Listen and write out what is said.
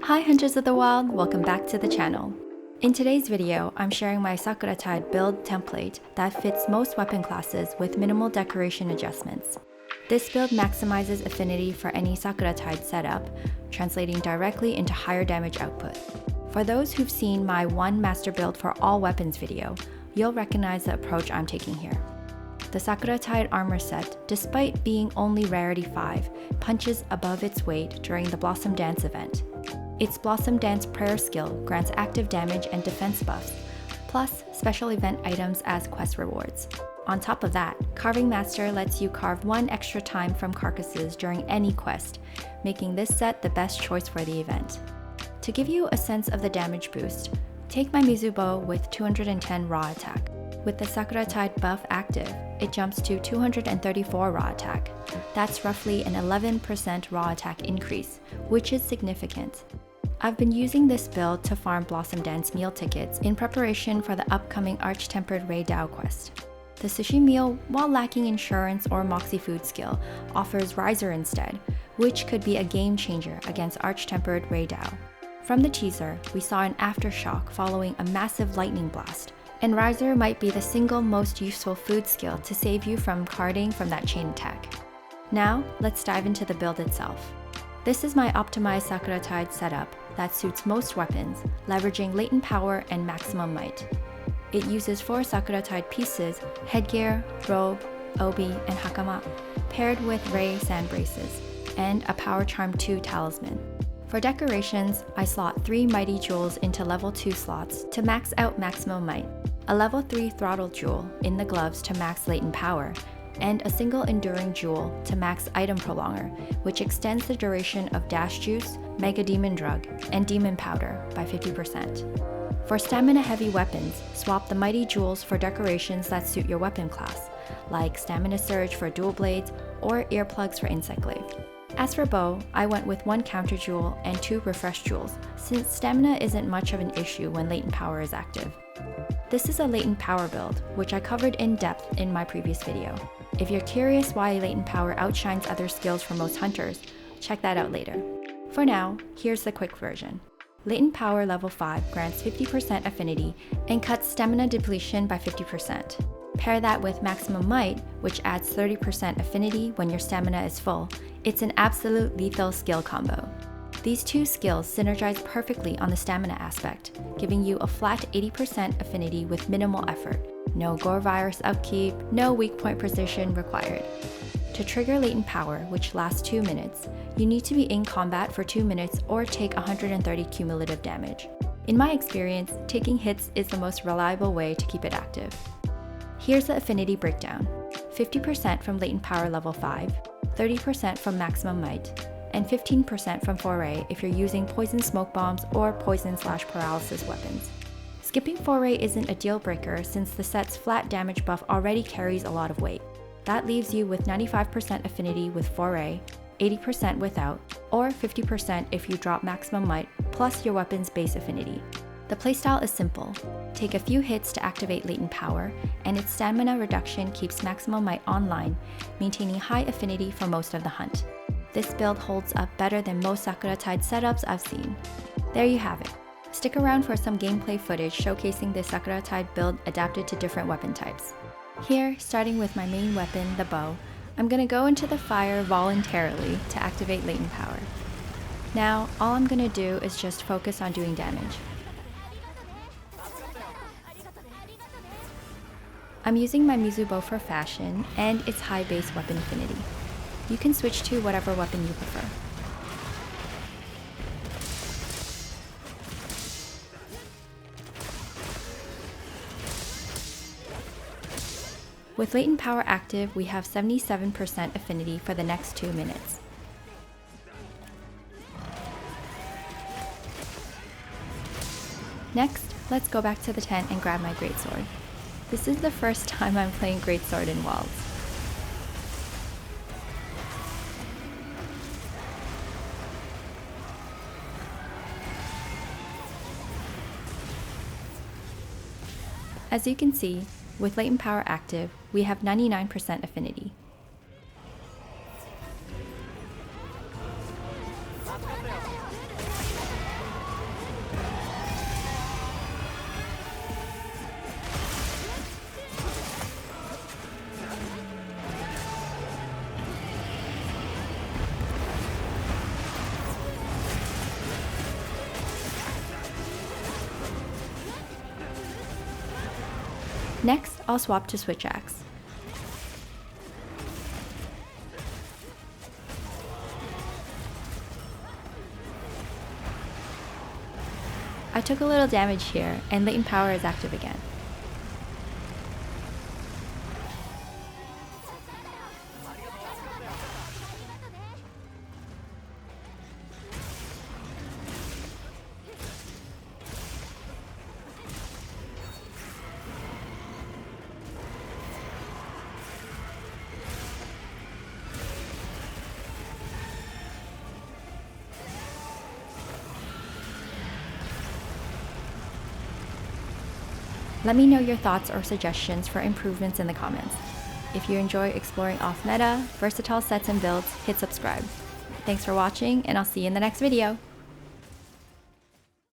Hi Hunters of the Wild, welcome back to the channel. In today's video, I'm sharing my Sakuratide build template that fits most weapon classes with minimal decoration adjustments. This build maximizes affinity for any Sakuratide setup, translating directly into higher damage output. For those who've seen my one master build for all weapons video, you'll recognize the approach I'm taking here. The Sakuratide armor set, despite being only rarity 5, punches above its weight during the Blossomdance event. Its Blossomdance prayer skill grants active damage and defense buffs, plus special event items as quest rewards. On top of that, Carving Master lets you carve one extra time from carcasses during any quest, making this set the best choice for the event. To give you a sense of the damage boost, take my Mizu bow with 210 raw attack. With the Sakuratide buff active, it jumps to 234 raw attack. That's roughly an 11% raw attack increase, which is significant. I've been using this build to farm Blossomdance meal tickets in preparation for the upcoming Arch-Tempered Ray Dao quest. The Sushi Meal, while lacking insurance or Moxie food skill, offers Riser instead, which could be a game changer against Arch-Tempered Ray Dao. From the teaser, we saw an aftershock following a massive lightning blast, and Riser might be the single most useful food skill to save you from carding from that chain attack. Now, let's dive into the build itself. This is my optimized Sakuratide setup that suits most weapons, leveraging latent power and maximum might. It uses 4 Sakuratide pieces, headgear, robe, obi, and hakama, paired with ray sand braces, and a Power Charm 2 talisman. For decorations, I slot 3 Mighty Jewels into level 2 slots to max out maximum might, a level 3 Throttle Jewel in the gloves to max latent power, and a single Enduring Jewel to max item prolonger, which extends the duration of Dash Juice, Mega Demon Drug, and Demon Powder by 50%. For stamina-heavy weapons, swap the Mighty Jewels for decorations that suit your weapon class, like Stamina Surge for dual blades or earplugs for Insect Glaive. As for bow, I went with 1 Counter Jewel and 2 Refresh Jewels, since stamina isn't much of an issue when latent power is active. This is a latent power build, which I covered in depth in my previous video. If you're curious why latent power outshines other skills for most hunters, check that out later. For now, here's the quick version. Latent power level 5 grants 50% affinity and cuts stamina depletion by 50%. Pair that with maximum might, which adds 30% affinity when your stamina is full. It's an absolute lethal skill combo. These two skills synergize perfectly on the stamina aspect, giving you a flat 80% affinity with minimal effort. No gore virus upkeep, no weak point precision required. To trigger latent power, which lasts 2 minutes, you need to be in combat for 2 minutes or take 130 cumulative damage. In my experience, taking hits is the most reliable way to keep it active. Here's the Affinity Breakdown. 50% from latent power level 5, 30% from maximum might, and 15% from Foray if you're using poison smoke bombs or poison/paralysis weapons. Skipping Foray isn't a deal breaker since the set's flat damage buff already carries a lot of weight. That leaves you with 95% affinity with Foray, 80% without, or 50% if you drop maximum might plus your weapon's base affinity. The playstyle is simple. Take a few hits to activate latent power, and its stamina reduction keeps maximum might online, maintaining high affinity for most of the hunt. This build holds up better than most Sakuratide setups I've seen. There you have it. Stick around for some gameplay footage showcasing this Sakuratide build adapted to different weapon types. Here, starting with my main weapon, the bow, I'm gonna go into the fire voluntarily to activate latent power. Now, all I'm gonna do is just focus on doing damage. I'm using my Mizu bow for fashion and its high base weapon affinity. You can switch to whatever weapon you prefer. With latent power active, we have 77% affinity for the next 2 minutes. Next, let's go back to the tent and grab my Greatsword. This is the first time I'm playing Greatsword in Wilds. As you can see, with latent power active, we have 99% affinity. Next, I'll swap to Switch Axe. I took a little damage here, and Latent Power is active again. Let me know your thoughts or suggestions for improvements in the comments. If you enjoy exploring off-meta, versatile sets and builds, hit subscribe. Thanks for watching, and I'll see you in the next video!